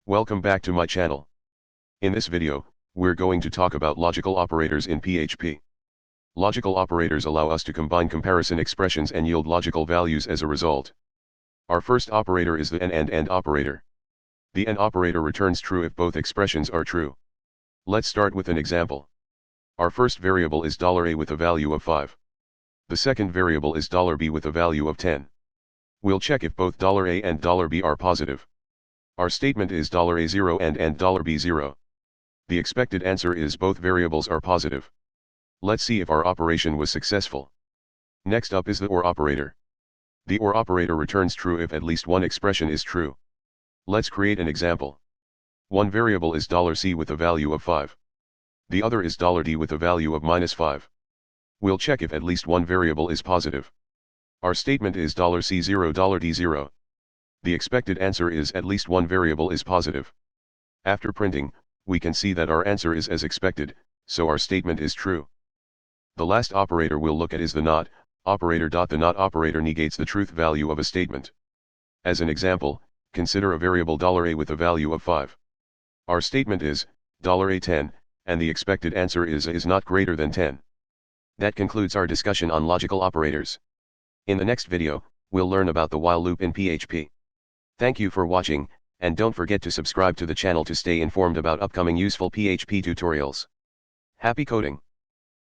Welcome back to my channel. In this video, we're going to talk about logical operators in PHP. Logical operators allow us to combine comparison expressions and yield logical values as a result. Our first operator is the and operator. The and operator returns true if both expressions are true. Let's start with an example. Our first variable is $a with a value of 5. The second variable is $b with a value of 10. We'll check if both $a and $b are positive. Our statement is $a0 and $b0. The expected answer is both variables are positive. Let's see if our operation was successful. Next up is the OR operator. The OR operator returns true if at least one expression is true. Let's create an example. One variable is $c with a value of 5. The other is $d with a value of -5. We'll check if at least one variable is positive. Our statement is $c0 $d0. The expected answer is at least one variable is positive. After printing, we can see that our answer is as expected, so our statement is true. The last operator we'll look at is the NOT operator. The NOT operator negates the truth value of a statement. As an example, consider a variable $a with a value of 5. Our statement is $10, and the expected answer is not greater than 10. That concludes our discussion on logical operators. In the next video, we'll learn about the while loop in PHP. Thank you for watching, and don't forget to subscribe to the channel to stay informed about upcoming useful PHP tutorials. Happy coding!